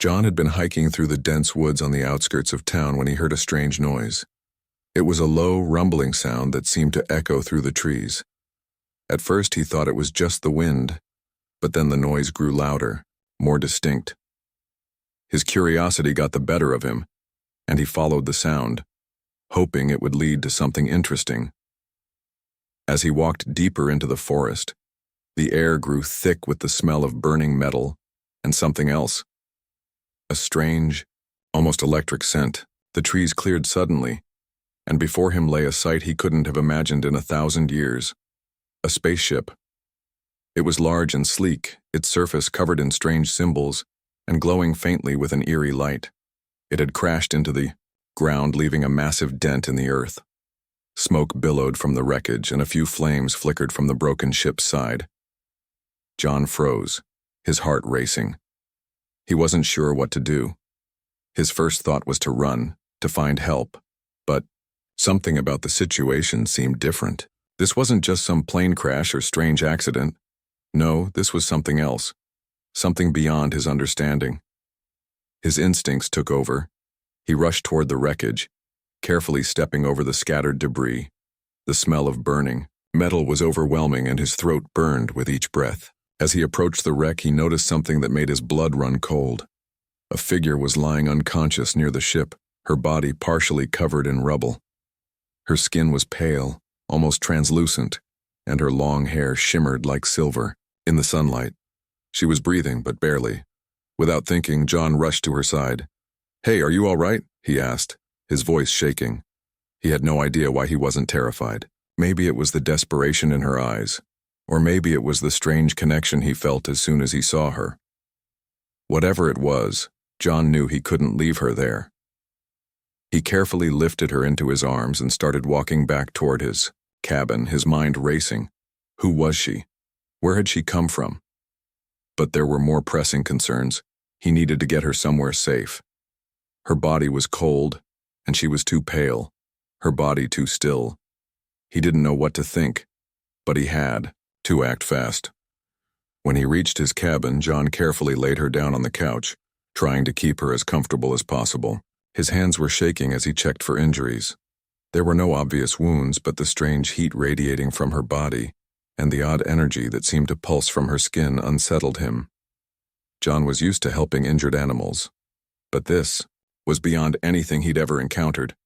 John had been hiking through the dense woods on the outskirts of town when he heard a strange noise. It was a low, rumbling sound that seemed to echo through the trees. At first he thought it was just the wind, but then the noise grew louder, more distinct. His curiosity got the better of him, and he followed the sound, hoping it would lead to something interesting. As he walked deeper into the forest, the air grew thick with the smell of burning metal and something else. A strange, almost electric scent. The trees cleared suddenly, and before him lay a sight he couldn't have imagined in 1,000 years. A spaceship. It was large and sleek, its surface covered in strange symbols and glowing faintly with an eerie light. It had crashed into the ground, leaving a massive dent in the earth. Smoke billowed from the wreckage, and a few flames flickered from the broken ship's side. John froze, his heart racing. He wasn't sure what to do. His first thought was to run, to find help, but something about the situation seemed different. This wasn't just some plane crash or strange accident. No, this was something else, something beyond his understanding. His instincts took over. He rushed toward the wreckage, carefully stepping over the scattered debris. The smell of burning metal was overwhelming, and his throat burned with each breath. As he approached the wreck, he noticed something that made his blood run cold. A figure was lying unconscious near the ship, her body partially covered in rubble. Her skin was pale, almost translucent, and her long hair shimmered like silver in the sunlight. She was breathing, but barely. Without thinking, John rushed to her side. "Hey, are you all right?" he asked, his voice shaking. He had no idea why he wasn't terrified. Maybe it was the desperation in her eyes, or maybe it was the strange connection he felt as soon as he saw her. Whatever it was, John knew he couldn't leave her there. He carefully lifted her into his arms and started walking back toward his cabin, his mind racing. Who was she? Where had she come from? But there were more pressing concerns. He needed to get her somewhere safe. Her body was cold, and she was too pale, her body too still. He didn't know what to think, but he had to act fast. When he reached his cabin, John carefully laid her down on the couch, trying to keep her as comfortable as possible. His hands were shaking as he checked for injuries. There were no obvious wounds, but the strange heat radiating from her body and the odd energy that seemed to pulse from her skin unsettled him. John was used to helping injured animals, but this was beyond anything he'd ever encountered.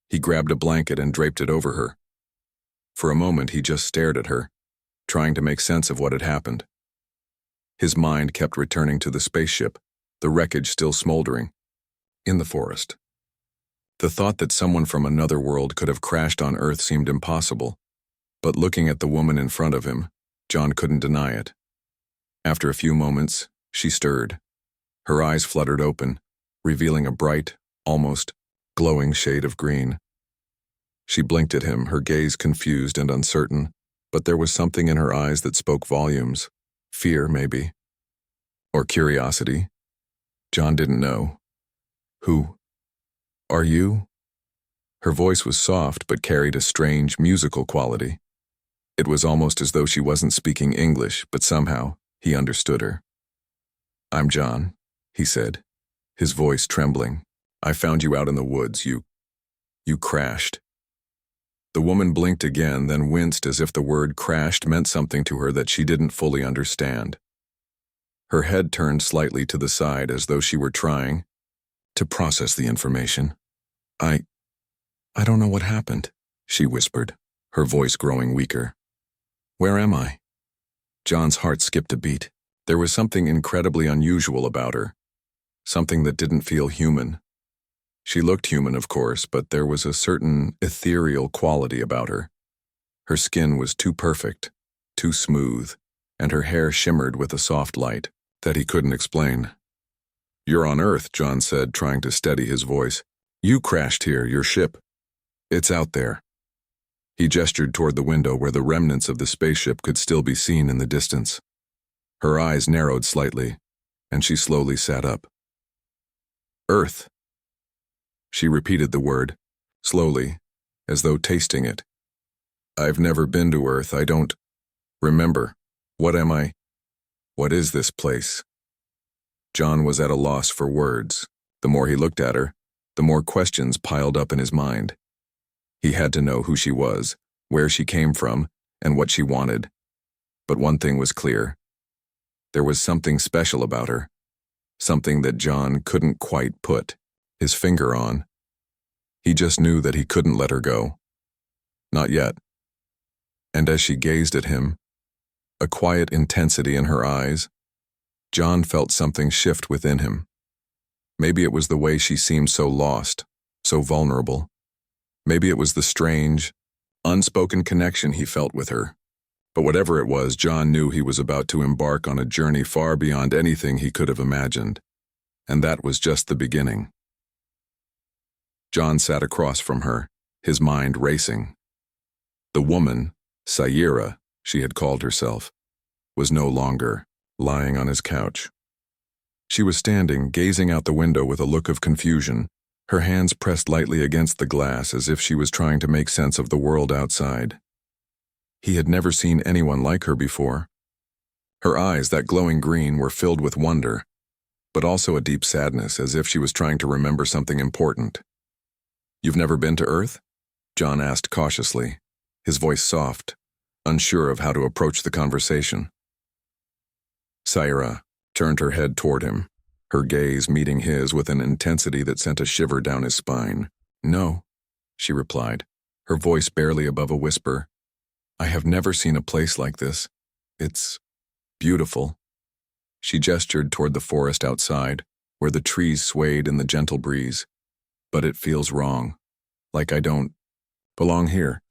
He grabbed a blanket and draped it over her. For a moment, he just stared at her, trying to make sense of what had happened. His mind kept returning to the spaceship, the wreckage still smoldering, in the forest. The thought that someone from another world could have crashed on Earth seemed impossible, but looking at the woman in front of him, John couldn't deny it. After a few moments, she stirred. Her eyes fluttered open, revealing a bright, almost glowing shade of green. She blinked at him, her gaze confused and uncertain, but there was something in her eyes that spoke volumes. Fear, maybe. Or curiosity. John didn't know. "Who are you?" Her voice was soft but carried a strange musical quality. It was almost as though she wasn't speaking English, but somehow he understood her. "I'm John," he said, his voice trembling. "I found you out in the woods. You crashed." The woman blinked again, then winced as if the word crashed meant something to her that she didn't fully understand. Her head turned slightly to the side as though she were trying to process the information. I don't know what happened," she whispered, her voice growing weaker. "Where am I?" John's heart skipped a beat. There was something incredibly unusual about her, something that didn't feel human. She looked human, of course, but there was a certain ethereal quality about her. Her skin was too perfect, too smooth, and her hair shimmered with a soft light that he couldn't explain. "You're on Earth," John said, trying to steady his voice. "You crashed here, your ship. It's out there." He gestured toward the window where the remnants of the spaceship could still be seen in the distance. Her eyes narrowed slightly, and she slowly sat up. "Earth." She repeated the word, slowly, as though tasting it. "I've never been to Earth. I don't remember. What am I? What is this place?" John was at a loss for words. The more he looked at her, the more questions piled up in his mind. He had to know who she was, where she came from, and what she wanted. But one thing was clear. There was something special about her. Something that John couldn't quite put his finger on. He just knew that he couldn't let her go. Not yet. And as she gazed at him, a quiet intensity in her eyes, John felt something shift within him. Maybe it was the way she seemed so lost, so vulnerable. Maybe it was the strange, unspoken connection he felt with her. But whatever it was, John knew he was about to embark on a journey far beyond anything he could have imagined. And that was just the beginning. John sat across from her, his mind racing. The woman, Saira, she had called herself, was no longer lying on his couch. She was standing, gazing out the window with a look of confusion, her hands pressed lightly against the glass as if she was trying to make sense of the world outside. He had never seen anyone like her before. Her eyes, that glowing green, were filled with wonder, but also a deep sadness, as if she was trying to remember something important. "You've never been to Earth?" John asked cautiously, his voice soft, unsure of how to approach the conversation. Saira turned her head toward him, her gaze meeting his with an intensity that sent a shiver down his spine. "No," she replied, her voice barely above a whisper. "I have never seen a place like this. It's beautiful." She gestured toward the forest outside, where the trees swayed in the gentle breeze. "But it feels wrong, like I don't belong here."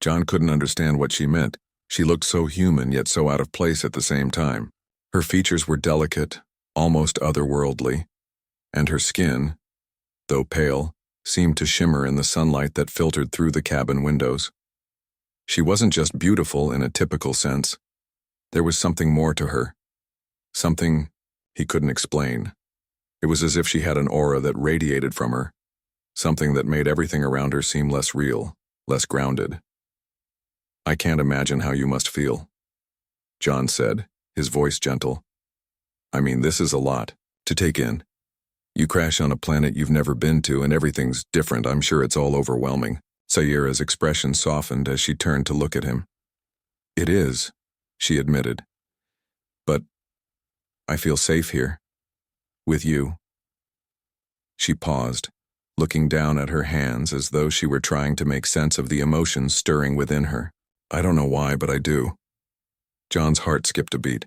John couldn't understand what she meant. She looked so human, yet so out of place at the same time. Her features were delicate, almost otherworldly, and her skin, though pale, seemed to shimmer in the sunlight that filtered through the cabin windows. She wasn't just beautiful in a typical sense. There was something more to her. Something he couldn't explain. It was as if she had an aura that radiated from her, something that made everything around her seem less real, less grounded. "I can't imagine how you must feel," John said, his voice gentle. "I mean, this is a lot to take in. You crash on a planet you've never been to and everything's different. I'm sure it's all overwhelming." Saira's expression softened as she turned to look at him. "It is," she admitted. "But I feel safe here. With you." She paused, looking down at her hands as though she were trying to make sense of the emotions stirring within her. "I don't know why, but I do." John's heart skipped a beat.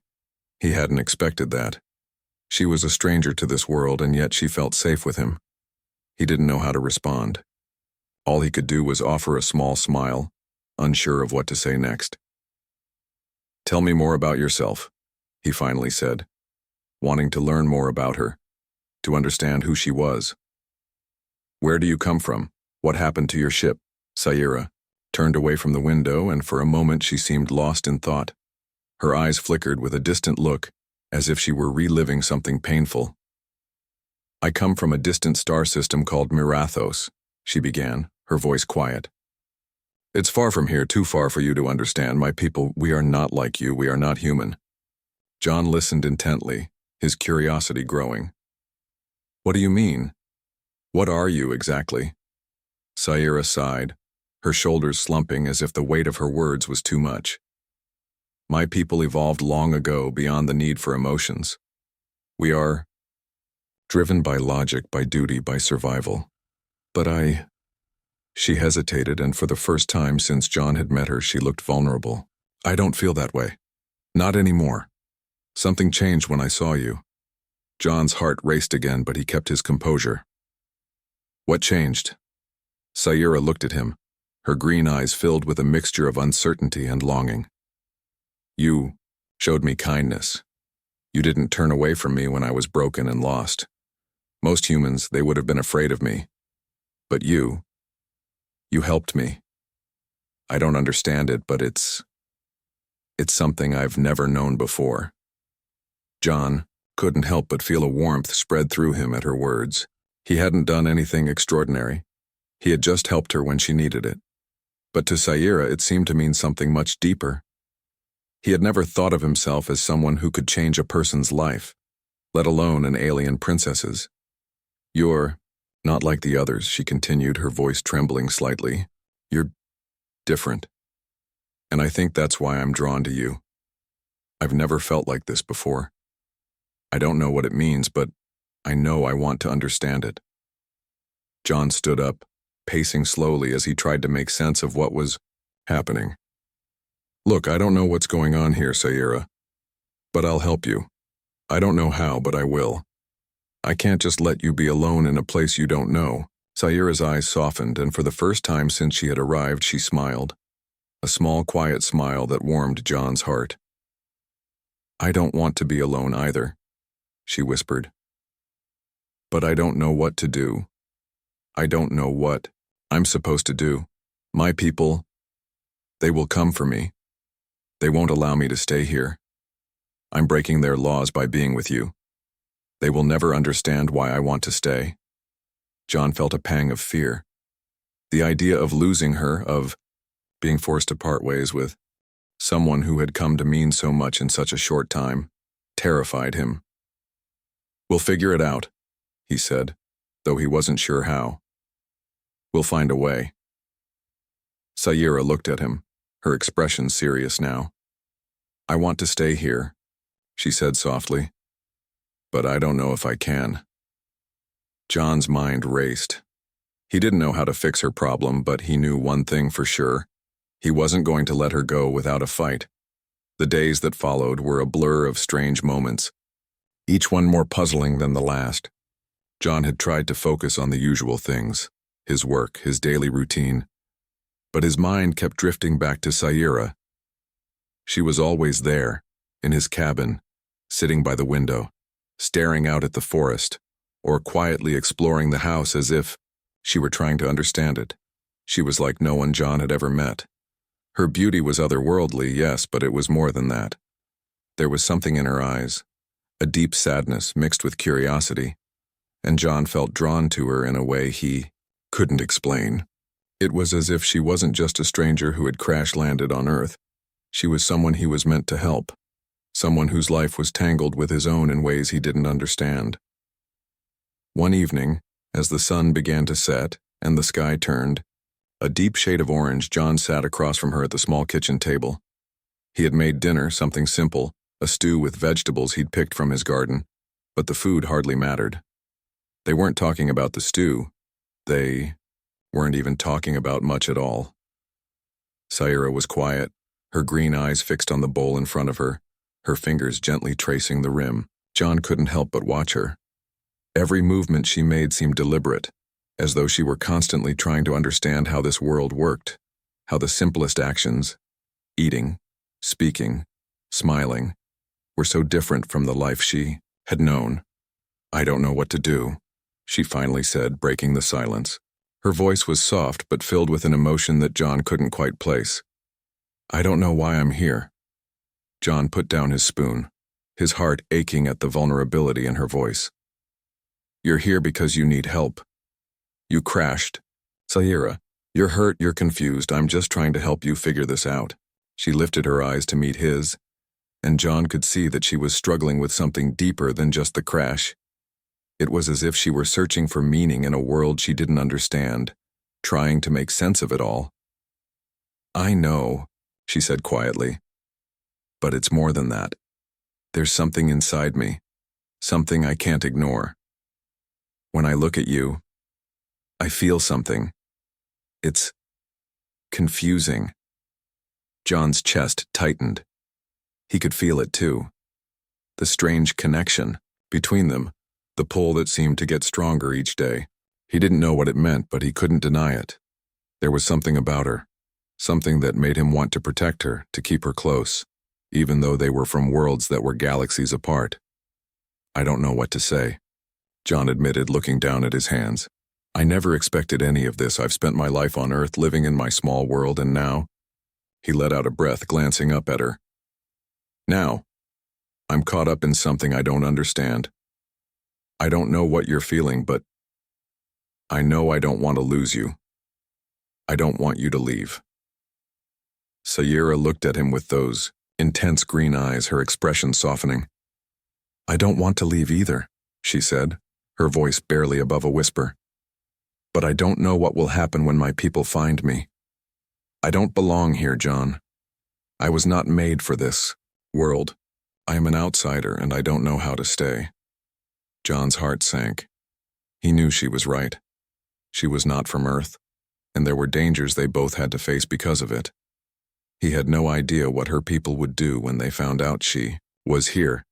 He hadn't expected that. She was a stranger to this world, and yet she felt safe with him. He didn't know how to respond. All he could do was offer a small smile, unsure of what to say next. "Tell me more about yourself," he finally said, wanting to learn more about her, to understand who she was. "Where do you come from? What happened to your ship?" Saira turned away from the window, and for a moment she seemed lost in thought. Her eyes flickered with a distant look, as if she were reliving something painful. "I come from a distant star system called Mirathos," she began, her voice quiet. "It's far from here, too far for you to understand. My people, we are not like you, we are not human." John listened intently, his curiosity growing. "What do you mean? What are you exactly?" Saira sighed, her shoulders slumping as if the weight of her words was too much. "My people evolved long ago beyond the need for emotions. We are driven by logic, by duty, by survival. But She hesitated, and for the first time since John had met her, she looked vulnerable. "I don't feel that way. Not anymore. Something changed when I saw you." John's heart raced again, but he kept his composure. "What changed?" Saira looked at him, her green eyes filled with a mixture of uncertainty and longing. "You showed me kindness. You didn't turn away from me when I was broken and lost. Most humans, they would have been afraid of me. But you helped me. I don't understand it, but it's something I've never known before." John couldn't help but feel a warmth spread through him at her words. He hadn't done anything extraordinary. He had just helped her when she needed it. But to Saira, it seemed to mean something much deeper. He had never thought of himself as someone who could change a person's life. let alone an alien princess's. You're not like the others, she continued, her voice trembling slightly. You're different. And I think that's why I'm drawn to you. I've never felt like this before. I don't know what it means, but I know I want to understand it. John stood up, pacing slowly as he tried to make sense of what was happening. Look, I don't know what's going on here, Sayira, but I'll help you. I don't know how, but I will. I can't just let you be alone in a place you don't know. Sayira's eyes softened, and for the first time since she had arrived, she smiled. A small, quiet smile that warmed John's heart. I don't want to be alone either, she whispered. But I don't know what to do. I don't know what I'm supposed to do. My people, they will come for me. They won't allow me to stay here. I'm breaking their laws by being with you. They will never understand why I want to stay. John felt a pang of fear. The idea of losing her, of being forced to part ways with someone who had come to mean so much in such a short time, terrified him. We'll figure it out, he said, though he wasn't sure how. We'll find a way. Sayira looked at him, her expression serious now. I want to stay here, she said softly, but I don't know if I can. John's mind raced. He didn't know how to fix her problem, but he knew one thing for sure. He wasn't going to let her go without a fight. The days that followed were a blur of strange moments, each one more puzzling than the last. John had tried to focus on the usual things, his work, his daily routine, but his mind kept drifting back to Sayira. She was always there, in his cabin, sitting by the window, staring out at the forest, or quietly exploring the house as if she were trying to understand it. She was like no one John had ever met. Her beauty was otherworldly, yes, but it was more than that. There was something in her eyes, a deep sadness mixed with curiosity, and John felt drawn to her in a way he couldn't explain. It was as if she wasn't just a stranger who had crash-landed on Earth. She was someone he was meant to help, someone whose life was tangled with his own in ways he didn't understand. One evening, as the sun began to set and the sky turned, a deep shade of orange, John sat across from her at the small kitchen table. He had made dinner, something simple, a stew with vegetables he'd picked from his garden, but the food hardly mattered. They weren't talking about the stew. They weren't even talking about much at all. Sayira was quiet, her green eyes fixed on the bowl in front of her, her fingers gently tracing the rim. John couldn't help but watch her. Every movement she made seemed deliberate, as though she were constantly trying to understand how this world worked, how the simplest actions, eating, speaking, smiling, were so different from the life she had known. I don't know what to do, she finally said, breaking the silence. Her voice was soft but filled with an emotion that John couldn't quite place. I don't know why I'm here. John put down his spoon, his heart aching at the vulnerability in her voice. You're here because you need help. You crashed. Sayira, you're hurt, you're confused, I'm just trying to help you figure this out. She lifted her eyes to meet his, and John could see that she was struggling with something deeper than just the crash. It was as if she were searching for meaning in a world she didn't understand, trying to make sense of it all. I know, she said quietly, but it's more than that. There's something inside me, something I can't ignore. When I look at you, I feel something. It's confusing. John's chest tightened. He could feel it too. The strange connection between them, the pull that seemed to get stronger each day. He didn't know what it meant, but he couldn't deny it. There was something about her, something that made him want to protect her, to keep her close, even though they were from worlds that were galaxies apart. I don't know what to say, John admitted, looking down at his hands. I never expected any of this. I've spent my life on Earth living in my small world, and now, he let out a breath, glancing up at her. Now, I'm caught up in something I don't understand. I don't know what you're feeling, but I know I don't want to lose you. I don't want you to leave. Sayira looked at him with those intense green eyes, her expression softening. I don't want to leave either, she said, her voice barely above a whisper. But I don't know what will happen when my people find me. I don't belong here, John. I was not made for this world. I am an outsider and I don't know how to stay. John's heart sank. He knew she was right. She was not from Earth, and there were dangers they both had to face because of it. He had no idea what her people would do when they found out she was here,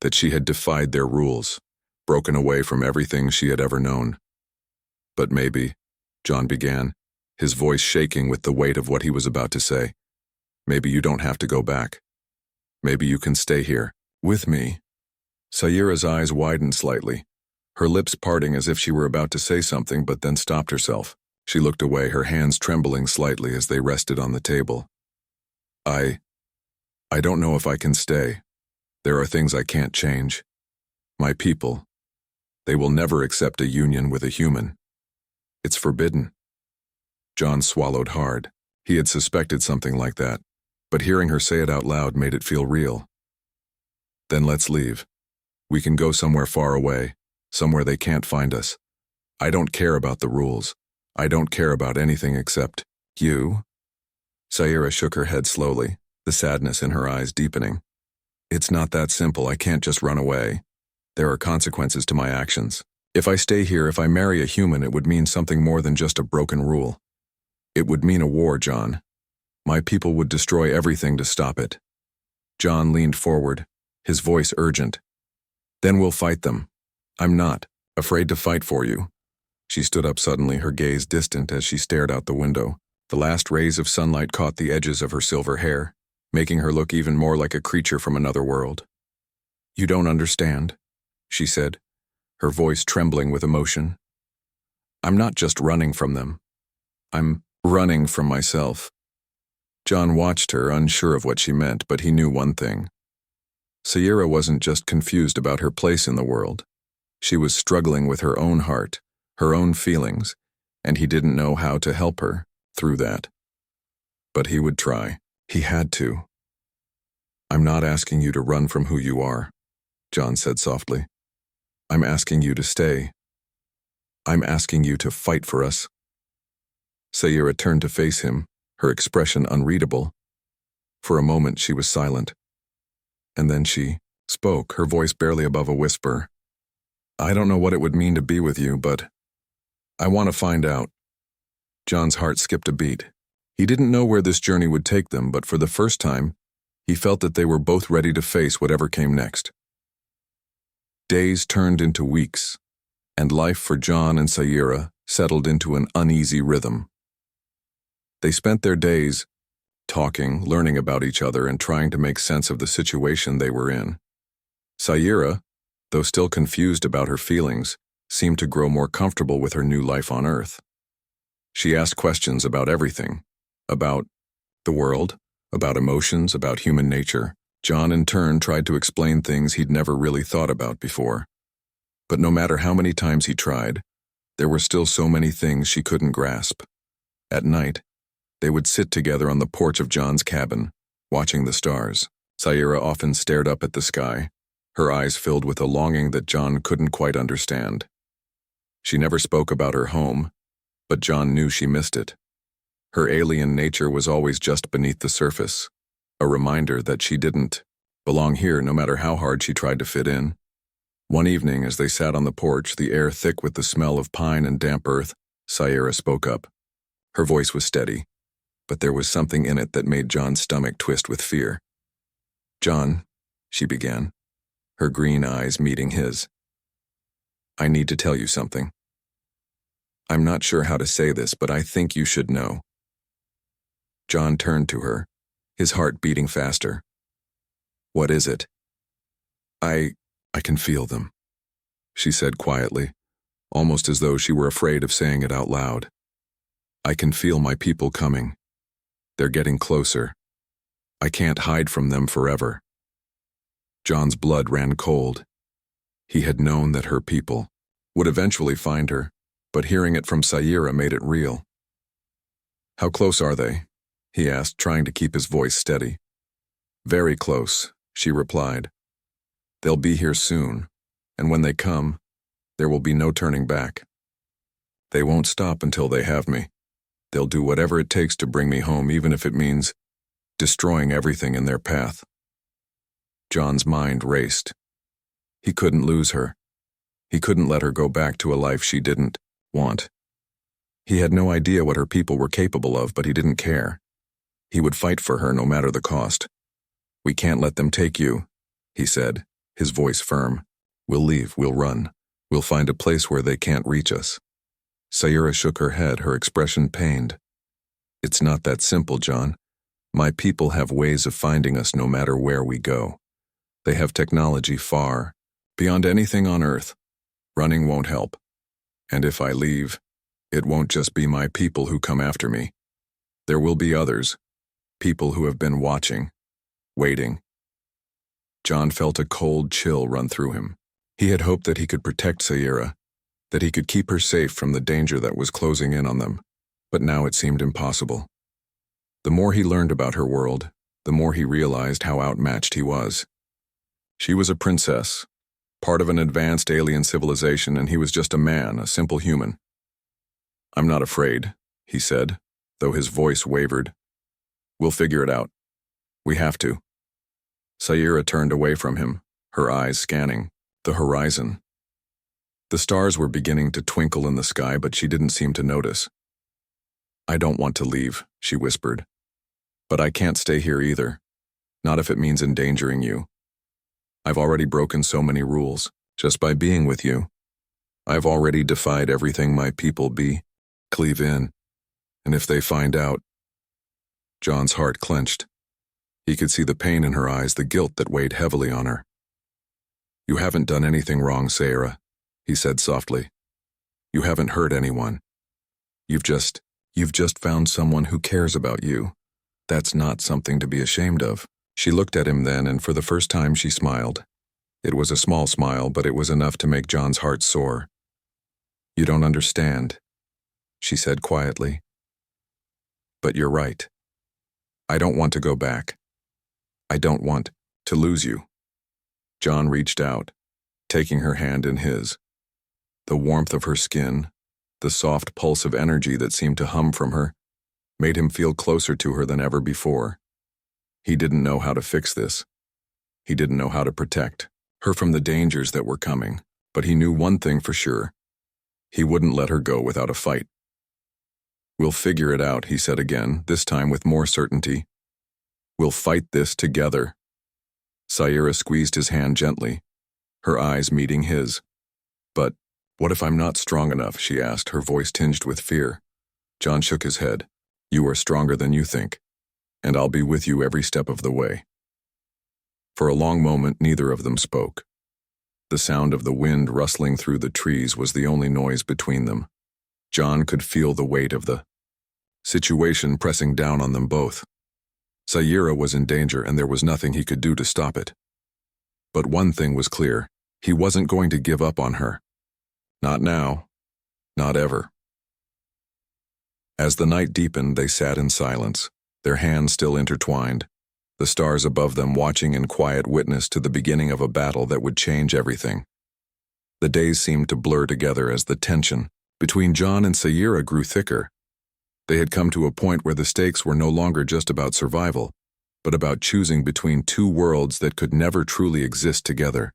that she had defied their rules, broken away from everything she had ever known. But maybe, John began, his voice shaking with the weight of what he was about to say, maybe you don't have to go back. Maybe you can stay here, with me. Sayira's eyes widened slightly, her lips parting as if she were about to say something but then stopped herself. She looked away, her hands trembling slightly as they rested on the table. I don't know if I can stay. There are things I can't change. My people, they will never accept a union with a human. It's forbidden. John swallowed hard. He had suspected something like that, but hearing her say it out loud made it feel real. Then let's leave. We can go somewhere far away, somewhere they can't find us. I don't care about the rules. I don't care about anything except you. Sayira shook her head slowly, the sadness in her eyes deepening. It's not that simple. I can't just run away. There are consequences to my actions. If I stay here, if I marry a human, it would mean something more than just a broken rule. It would mean a war, John. My people would destroy everything to stop it. John leaned forward, his voice urgent. Then we'll fight them. I'm not afraid to fight for you. She stood up suddenly, her gaze distant as she stared out the window. The last rays of sunlight caught the edges of her silver hair, making her look even more like a creature from another world. You don't understand, she said, her voice trembling with emotion. I'm not just running from them. I'm running from myself. John watched her, unsure of what she meant, but he knew one thing. Sayira wasn't just confused about her place in the world. She was struggling with her own heart, her own feelings, and he didn't know how to help her through that. But he would try. He had to. I'm not asking you to run from who you are, John said softly. I'm asking you to stay. I'm asking you to fight for us. Sayira turned to face him, her expression unreadable. For a moment she was silent. And then she spoke, her voice barely above a whisper. I don't know what it would mean to be with you, but I want to find out. John's heart skipped a beat. He didn't know where this journey would take them, but for the first time, he felt that they were both ready to face whatever came next. Days turned into weeks, and life for John and Sayira settled into an uneasy rhythm. They spent their days talking, learning about each other, and trying to make sense of the situation they were in. Sayira, though still confused about her feelings, seemed to grow more comfortable with her new life on Earth. She asked questions about everything, about the world, about emotions, about human nature. John, in turn, tried to explain things he'd never really thought about before. But no matter how many times he tried, there were still so many things she couldn't grasp. At night, they would sit together on the porch of John's cabin, watching the stars. Sayira often stared up at the sky, her eyes filled with a longing that John couldn't quite understand. She never spoke about her home, but John knew she missed it. Her alien nature was always just beneath the surface, a reminder that she didn't belong here no matter how hard she tried to fit in. One evening, as they sat on the porch, the air thick with the smell of pine and damp earth, Sayira spoke up. Her voice was steady, but there was something in it that made John's stomach twist with fear. John, she began, her green eyes meeting his. I need to tell you something. I'm not sure how to say this, but I think you should know. John turned to her, his heart beating faster. What is it? I can feel them, she said quietly, almost as though she were afraid of saying it out loud. I can feel my people coming. They're getting closer. I can't hide from them forever. John's blood ran cold. He had known that her people would eventually find her, but hearing it from Sayira made it real. How close are they? He asked, trying to keep his voice steady. Very close, she replied. They'll be here soon, and when they come, there will be no turning back. They won't stop until they have me. They'll do whatever it takes to bring me home, even if it means destroying everything in their path. John's mind raced. He couldn't lose her. He couldn't let her go back to a life she didn't want. He had no idea what her people were capable of, but he didn't care. He would fight for her no matter the cost. "We can't let them take you," he said, his voice firm. "We'll leave, we'll run. We'll find a place where they can't reach us." Sayura shook her head, her expression pained. "It's not that simple, John. My people have ways of finding us no matter where we go. They have technology far beyond anything on Earth. Running won't help. And if I leave, it won't just be my people who come after me. There will be others, people who have been watching, waiting." John felt a cold chill run through him. He had hoped that he could protect Sayura, that he could keep her safe from the danger that was closing in on them, but now it seemed impossible. The more he learned about her world, the more he realized how outmatched he was. She was a princess, part of an advanced alien civilization, and he was just a man, a simple human. "I'm not afraid," he said, though his voice wavered. "We'll figure it out. We have to." Sayura turned away from him, her eyes scanning the horizon. The stars were beginning to twinkle in the sky, but she didn't seem to notice. "I don't want to leave," she whispered. "But I can't stay here either. Not if it means endangering you. I've already broken so many rules, just by being with you. I've already defied everything my people cleave in. And if they find out..." John's heart clenched. He could see the pain in her eyes, the guilt that weighed heavily on her. "You haven't done anything wrong, Sayura," he said softly. "You haven't hurt anyone. You've just found someone who cares about you. That's not something to be ashamed of." She looked at him then, and for the first time she smiled. It was a small smile, but it was enough to make John's heart soar. "You don't understand," she said quietly. "But you're right. I don't want to go back. I don't want to lose you." John reached out, taking her hand in his. The warmth of her skin, the soft pulse of energy that seemed to hum from her, made him feel closer to her than ever before. He didn't know how to fix this. He didn't know how to protect her from the dangers that were coming, but he knew one thing for sure. He wouldn't let her go without a fight. "We'll figure it out," he said again, this time with more certainty. "We'll fight this together." Sayura squeezed his hand gently, her eyes meeting his. "But what if I'm not strong enough?" she asked, her voice tinged with fear. John shook his head. "You are stronger than you think, and I'll be with you every step of the way." For a long moment, neither of them spoke. The sound of the wind rustling through the trees was the only noise between them. John could feel the weight of the situation pressing down on them both. Sayura was in danger, and there was nothing he could do to stop it. But one thing was clear: he wasn't going to give up on her. Not now. Not ever. As the night deepened, they sat in silence, their hands still intertwined, the stars above them watching in quiet witness to the beginning of a battle that would change everything. The days seemed to blur together as the tension between John and Sayura grew thicker. They had come to a point where the stakes were no longer just about survival, but about choosing between two worlds that could never truly exist together.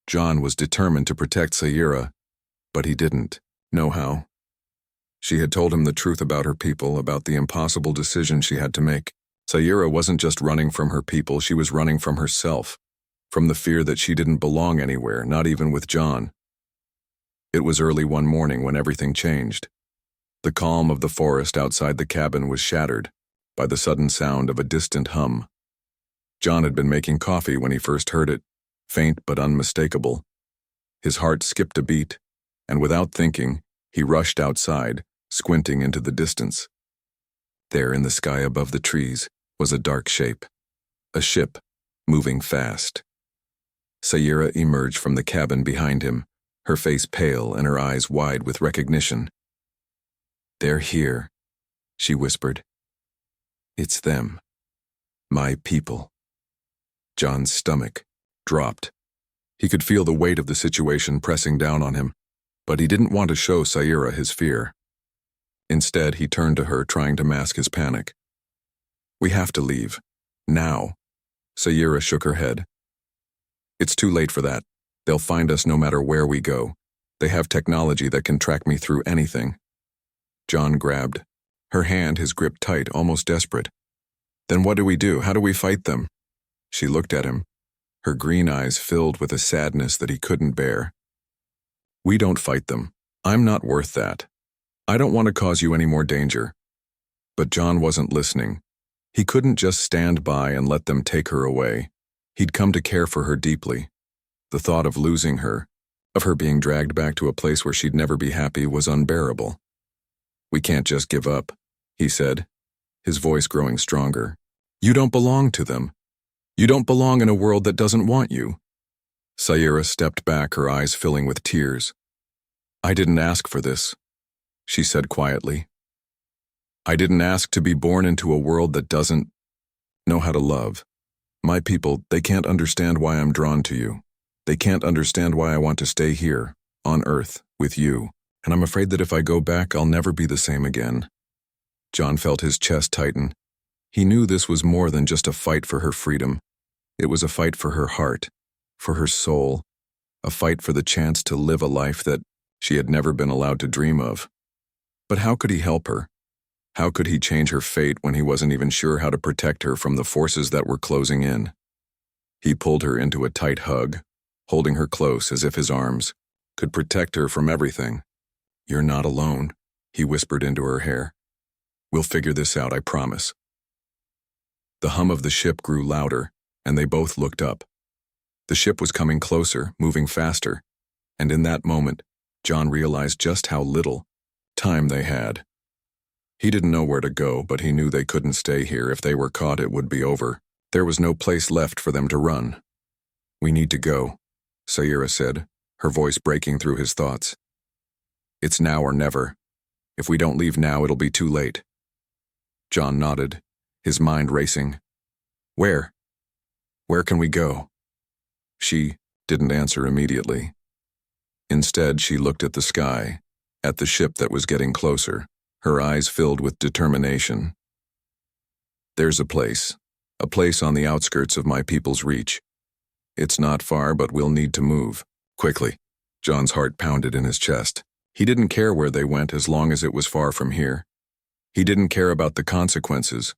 John was determined to protect Sayura, but he didn't know how. She had told him the truth about her people, about the impossible decision she had to make. Sayura wasn't just running from her people, she was running from herself, from the fear that she didn't belong anywhere, not even with John. It was early one morning when everything changed. The calm of the forest outside the cabin was shattered by the sudden sound of a distant hum. John had been making coffee when he first heard it, faint but unmistakable. His heart skipped a beat, and without thinking, he rushed outside, squinting into the distance. There in the sky above the trees was a dark shape, a ship, moving fast. Sayura emerged from the cabin behind him, her face pale and her eyes wide with recognition. "They're here," she whispered. "It's them. My people." John's stomach dropped. He could feel the weight of the situation pressing down on him, but he didn't want to show Saira his fear. Instead, he turned to her, trying to mask his panic. "We have to leave. Now." Saira shook her head. "It's too late for that. They'll find us no matter where we go. They have technology that can track me through anything." John grabbed her hand, his grip tight, almost desperate. "Then what do we do? How do we fight them?" She looked at him, her green eyes filled with a sadness that he couldn't bear. "We don't fight them. I'm not worth that. I don't want to cause you any more danger." But John wasn't listening. He couldn't just stand by and let them take her away. He'd come to care for her deeply. The thought of losing her, of her being dragged back to a place where she'd never be happy, was unbearable. "We can't just give up," he said, his voice growing stronger. "You don't belong to them. You don't belong in a world that doesn't want you." Saira stepped back, her eyes filling with tears. "I didn't ask for this," she said quietly. "I didn't ask to be born into a world that doesn't know how to love. My people, they can't understand why I'm drawn to you. They can't understand why I want to stay here, on Earth, with you. And I'm afraid that if I go back, I'll never be the same again." John felt his chest tighten. He knew this was more than just a fight for her freedom. It was a fight for her heart, for her soul, a fight for the chance to live a life that she had never been allowed to dream of. But how could he help her? How could he change her fate when he wasn't even sure how to protect her from the forces that were closing in? He pulled her into a tight hug, holding her close as if his arms could protect her from everything. "You're not alone," he whispered into her hair. "We'll figure this out, I promise." The hum of the ship grew louder, and they both looked up. The ship was coming closer, moving faster, and in that moment, John realized just how little time they had. He didn't know where to go, but he knew they couldn't stay here. If they were caught, it would be over. There was no place left for them to run. "We need to go," Saira said, her voice breaking through his thoughts. "It's now or never. If we don't leave now, it'll be too late." John nodded, his mind racing. "Where? Where can we go?" She didn't answer immediately. Instead, she looked at the sky, at the ship that was getting closer, her eyes filled with determination. "There's a place on the outskirts of my people's reach. It's not far, but we'll need to move quickly." John's heart pounded in his chest. He didn't care where they went as long as it was far from here. He didn't care about the consequences.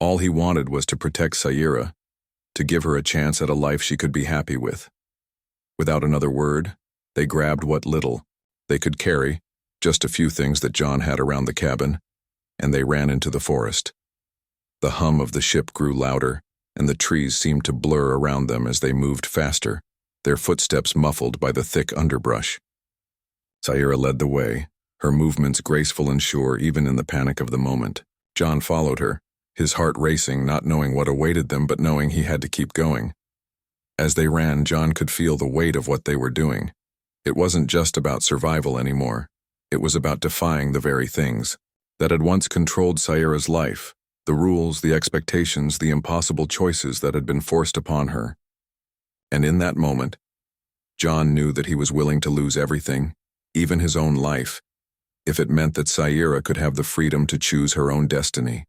All he wanted was to protect Saira, to give her a chance at a life she could be happy with. Without another word, they grabbed what little they could carry, just a few things that John had around the cabin, and they ran into the forest. The hum of the ship grew louder, and the trees seemed to blur around them as they moved faster, their footsteps muffled by the thick underbrush. Saira led the way, her movements graceful and sure even in the panic of the moment. John followed her, his heart racing, not knowing what awaited them but knowing he had to keep going. As they ran, John could feel the weight of what they were doing. It wasn't just about survival anymore. It was about defying the very things that had once controlled Saira's life, the rules, the expectations, the impossible choices that had been forced upon her. And in that moment, John knew that he was willing to lose everything, even his own life, if it meant that Saira could have the freedom to choose her own destiny.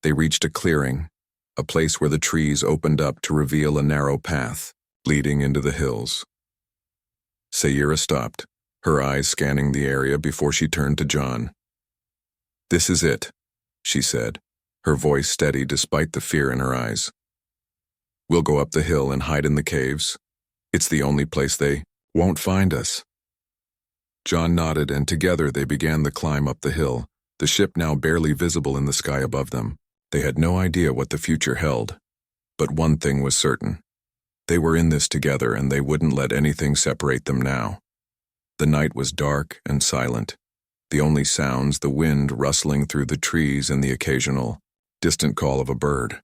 They reached a clearing, a place where the trees opened up to reveal a narrow path leading into the hills. Saira stopped, her eyes scanning the area before she turned to John. "This is it," she said, her voice steady despite the fear in her eyes. "We'll go up the hill and hide in the caves. It's the only place they won't find us." John nodded, and together they began the climb up the hill, the ship now barely visible in the sky above them. They had no idea what the future held, but one thing was certain. They were in this together, and they wouldn't let anything separate them now. The night was dark and silent, the only sounds the wind rustling through the trees and the occasional, distant call of a bird.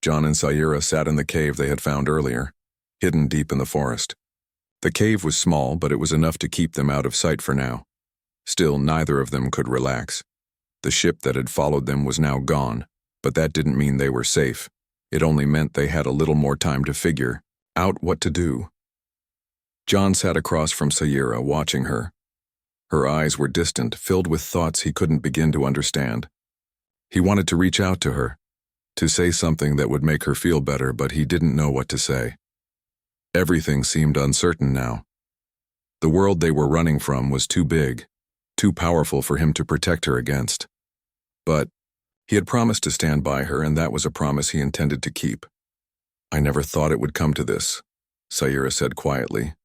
John and Saira sat in the cave they had found earlier, hidden deep in the forest. The cave was small, but it was enough to keep them out of sight for now. Still, neither of them could relax. The ship that had followed them was now gone, but that didn't mean they were safe. It only meant they had a little more time to figure out what to do. John sat across from Sayira, watching her. Her eyes were distant, filled with thoughts he couldn't begin to understand. He wanted to reach out to her, to say something that would make her feel better, but he didn't know what to say. Everything seemed uncertain now. The world they were running from was too big, too powerful for him to protect her against. But he had promised to stand by her, and that was a promise he intended to keep. "I never thought it would come to this," Sayira said quietly,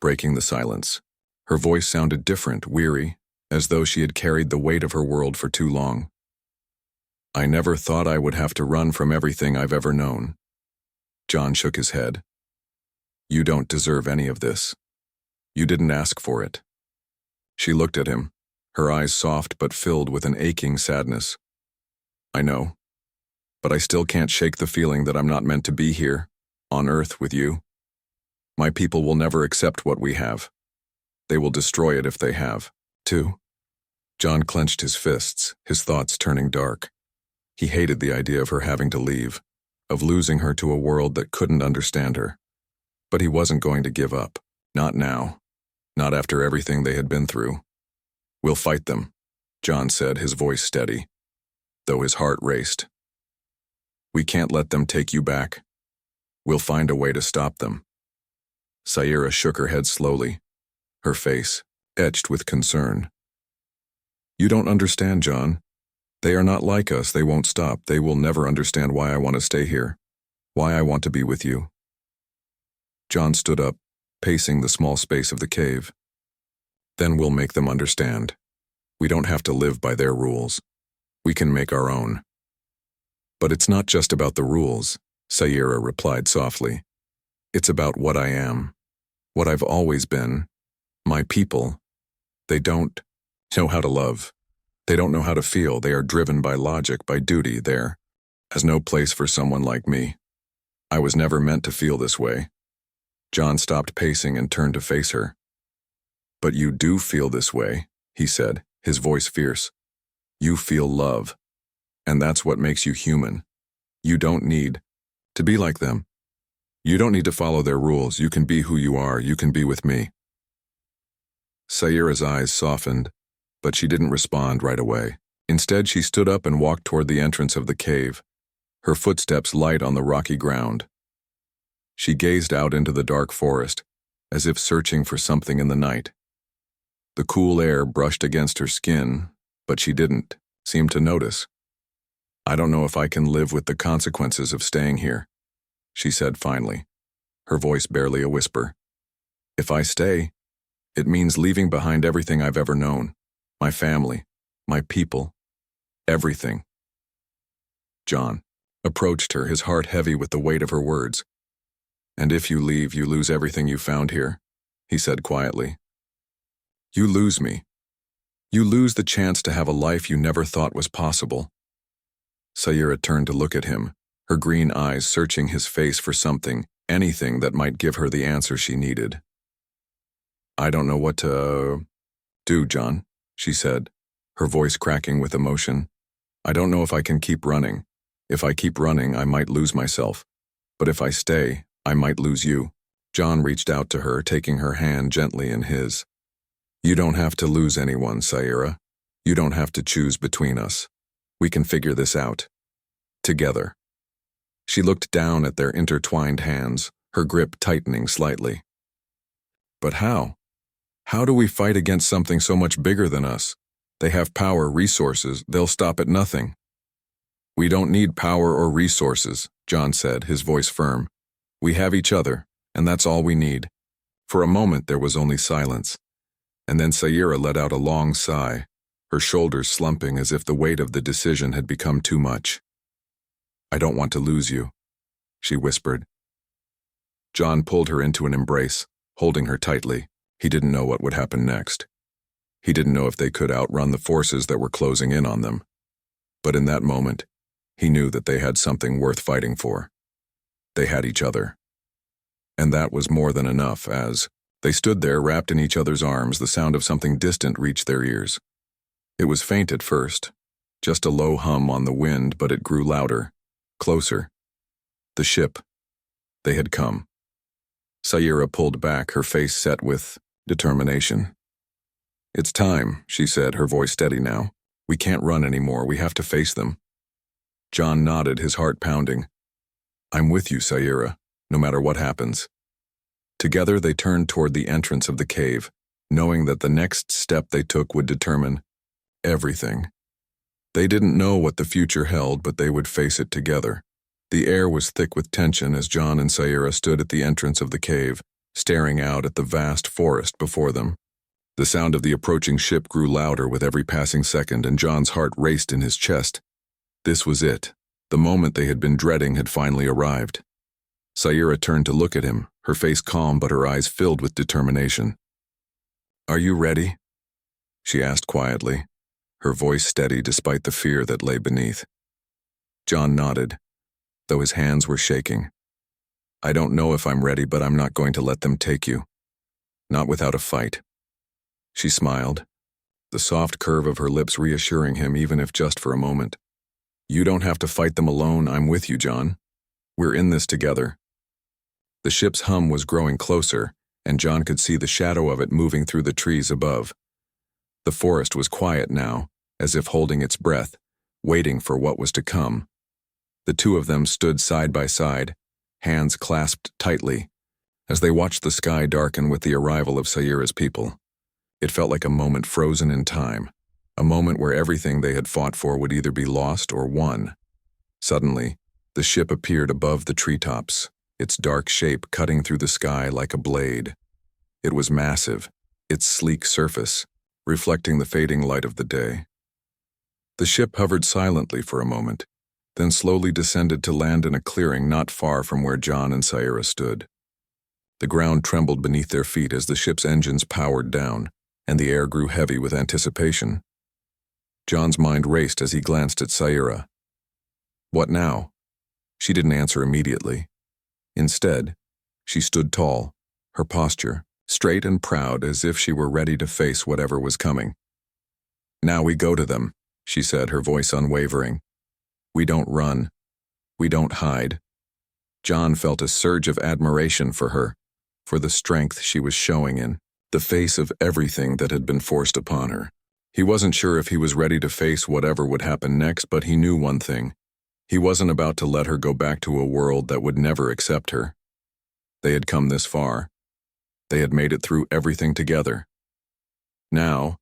breaking the silence. Her voice sounded different, weary, as though she had carried the weight of her world for too long. "I never thought I would have to run from everything I've ever known." John shook his head. "You don't deserve any of this. You didn't ask for it." She looked at him, her eyes soft but filled with an aching sadness. "I know, but I still can't shake the feeling that I'm not meant to be here, on Earth with you. My people will never accept what we have. They will destroy it if they have to." John clenched his fists, his thoughts turning dark. He hated the idea of her having to leave, of losing her to a world that couldn't understand her. But he wasn't going to give up. Not now. Not after everything they had been through. "We'll fight them," John said, his voice steady, though his heart raced. "We can't let them take you back. We'll find a way to stop them." Sayira shook her head slowly, her face etched with concern. "You don't understand, John. They are not like us. They won't stop. They will never understand why I want to stay here, why I want to be with you." John stood up, pacing the small space of the cave. "Then we'll make them understand. We don't have to live by their rules. We can make our own." "But it's not just about the rules," Sayira replied softly. "It's about what I am, what I've always been. My people, they don't know how to love. They don't know how to feel. They are driven by logic, by duty. There has no place for someone like me. I was never meant to feel this way." John stopped pacing and turned to face her. "But you do feel this way," he said, his voice fierce. "You feel love, and that's what makes you human. You don't need to be like them. You don't need to follow their rules. You can be who you are. You can be with me." Sayira's eyes softened, but she didn't respond right away. Instead, she stood up and walked toward the entrance of the cave, her footsteps light on the rocky ground. She gazed out into the dark forest, as if searching for something in the night. The cool air brushed against her skin, but she didn't seem to notice. "I don't know if I can live with the consequences of staying here," she said finally, her voice barely a whisper. "If I stay, it means leaving behind everything I've ever known. My family, my people, everything." John approached her, his heart heavy with the weight of her words. "And if you leave, you lose everything you found here," he said quietly. "You lose me. You lose the chance to have a life you never thought was possible." Sayira turned to look at him, her green eyes searching his face for something, anything that might give her the answer she needed. "I don't know what to do, John," she said, her voice cracking with emotion. "I don't know if I can keep running. If I keep running, I might lose myself. But if I stay, I might lose you." John reached out to her, taking her hand gently in his. "You don't have to lose anyone, Sayira. You don't have to choose between us. We can figure this out. Together." She looked down at their intertwined hands, her grip tightening slightly. "But how? How do we fight against something so much bigger than us? They have power, resources. They'll stop at nothing." "We don't need power or resources," John said, his voice firm. "We have each other, and that's all we need." For a moment there was only silence, and then Sayira let out a long sigh, her shoulders slumping as if the weight of the decision had become too much. "I don't want to lose you," she whispered. John pulled her into an embrace, holding her tightly. He didn't know what would happen next. He didn't know if they could outrun the forces that were closing in on them. But in that moment, he knew that they had something worth fighting for. They had each other. And that was more than enough. As they stood there wrapped in each other's arms, the sound of something distant reached their ears. It was faint at first, just a low hum on the wind, but it grew louder, closer. The ship. They had come. Sayira pulled back, her face set with determination. "It's time," she said, her voice steady now. "We can't run anymore, we have to face them." John nodded, his heart pounding. "I'm with you, Sayira, no matter what happens." Together they turned toward the entrance of the cave, knowing that the next step they took would determine everything. They didn't know what the future held, but they would face it together. The air was thick with tension as John and Sayira stood at the entrance of the cave, staring out at the vast forest before them. The sound of the approaching ship grew louder with every passing second, and John's heart raced in his chest. This was it. The moment they had been dreading had finally arrived. Sayira turned to look at him, her face calm but her eyes filled with determination. "Are you ready?" she asked quietly, her voice steady despite the fear that lay beneath. John nodded, though his hands were shaking. "I don't know if I'm ready, but I'm not going to let them take you. Not without a fight." She smiled, the soft curve of her lips reassuring him even if just for a moment. "You don't have to fight them alone, I'm with you, John. We're in this together." The ship's hum was growing closer, and John could see the shadow of it moving through the trees above. The forest was quiet now, as if holding its breath, waiting for what was to come. The two of them stood side by side, hands clasped tightly, as they watched the sky darken with the arrival of Sayira's people. It felt like a moment frozen in time, a moment where everything they had fought for would either be lost or won. Suddenly, the ship appeared above the treetops, its dark shape cutting through the sky like a blade. It was massive, its sleek surface reflecting the fading light of the day. The ship hovered silently for a moment, then slowly descended to land in a clearing not far from where John and Sayira stood. The ground trembled beneath their feet as the ship's engines powered down, and the air grew heavy with anticipation. John's mind raced as he glanced at Sayira. What now? She didn't answer immediately. Instead, she stood tall, her posture straight and proud as if she were ready to face whatever was coming. "Now we go to them," she said, her voice unwavering. "We don't run. We don't hide." John felt a surge of admiration for her, for the strength she was showing in the face of everything that had been forced upon her. He wasn't sure if he was ready to face whatever would happen next, but he knew one thing. He wasn't about to let her go back to a world that would never accept her. They had come this far. They had made it through everything together. Now,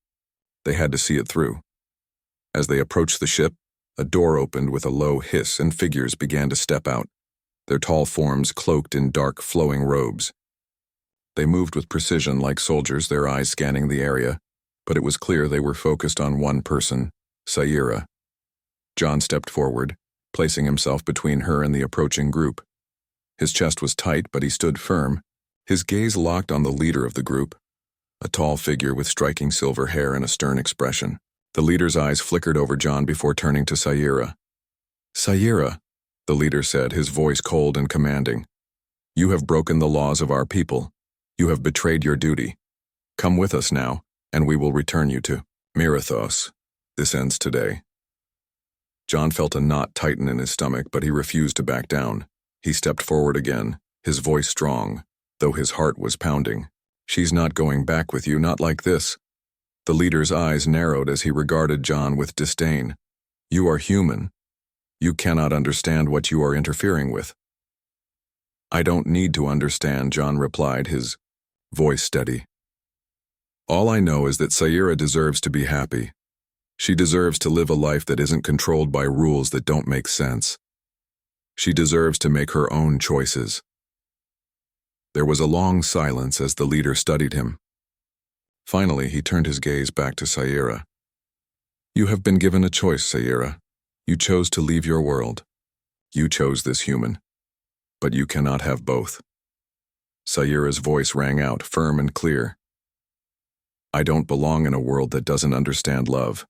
they had to see it through. As they approached the ship, a door opened with a low hiss and figures began to step out, their tall forms cloaked in dark, flowing robes. They moved with precision like soldiers, their eyes scanning the area, but it was clear they were focused on one person, Sayira. John stepped forward, placing himself between her and the approaching group. His chest was tight, but he stood firm, his gaze locked on the leader of the group, a tall figure with striking silver hair and a stern expression. The leader's eyes flickered over John before turning to Sayira. "Sayira," the leader said, his voice cold and commanding. "You have broken the laws of our people. You have betrayed your duty. Come with us now, and we will return you to Mirathos. This ends today." John felt a knot tighten in his stomach, but he refused to back down. He stepped forward again, his voice strong, though his heart was pounding. "She's not going back with you, not like this." The leader's eyes narrowed as he regarded John with disdain. "You are human. You cannot understand what you are interfering with." "I don't need to understand," John replied, his voice steady. "All I know is that Sayira deserves to be happy. She deserves to live a life that isn't controlled by rules that don't make sense. She deserves to make her own choices." There was a long silence as the leader studied him. Finally, he turned his gaze back to Sayira. "You have been given a choice, Sayira. You chose to leave your world. You chose this human. But you cannot have both." Sayira's voice rang out, firm and clear. "I don't belong in a world that doesn't understand love.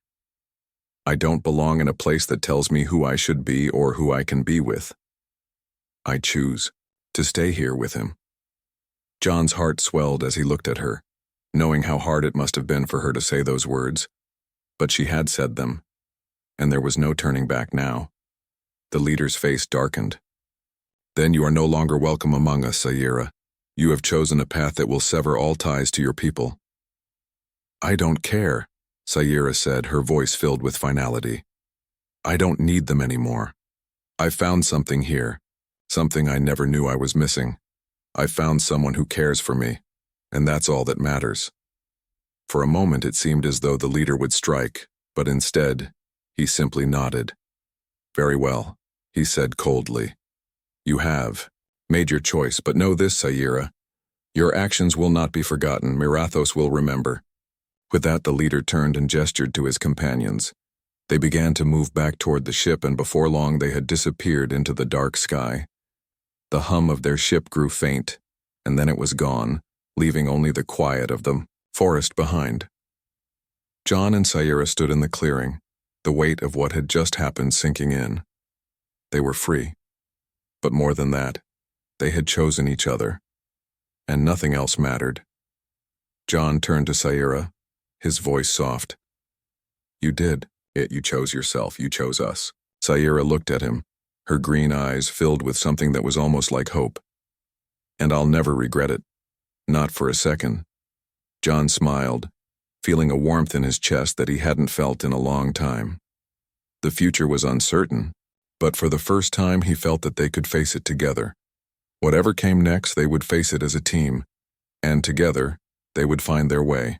I don't belong in a place that tells me who I should be or who I can be with. I choose to stay here with him." John's heart swelled as he looked at her, knowing how hard it must have been for her to say those words. But she had said them, and there was no turning back now. The leader's face darkened. "Then you are no longer welcome among us, Sayira. You have chosen a path that will sever all ties to your people. I don't care, Saira said, her voice filled with finality. I don't need them anymore. I found something here, something I never knew I was missing. I found someone who cares for me, and that's all that matters. For a moment it seemed as though the leader would strike, but instead, he simply nodded. Very well, he said coldly. You have made your choice, but know this, Saira. Your actions will not be forgotten. Mirathos will remember. With that, the leader turned and gestured to his companions. They began to move back toward the ship, and before long they had disappeared into the dark sky. The hum of their ship grew faint, and then it was gone, leaving only the quiet of the forest behind. John and Saira stood in the clearing, the weight of what had just happened sinking in. They were free. But more than that, they had chosen each other, and nothing else mattered. John turned to Saira, his voice soft. You did it. You chose yourself. You chose us. Saira looked at him, her green eyes filled with something that was almost like hope. And I'll never regret it. Not for a second. John smiled, feeling a warmth in his chest that he hadn't felt in a long time. The future was uncertain, but for the first time he felt that they could face it together. Whatever came next, they would face it as a team, and together, they would find their way.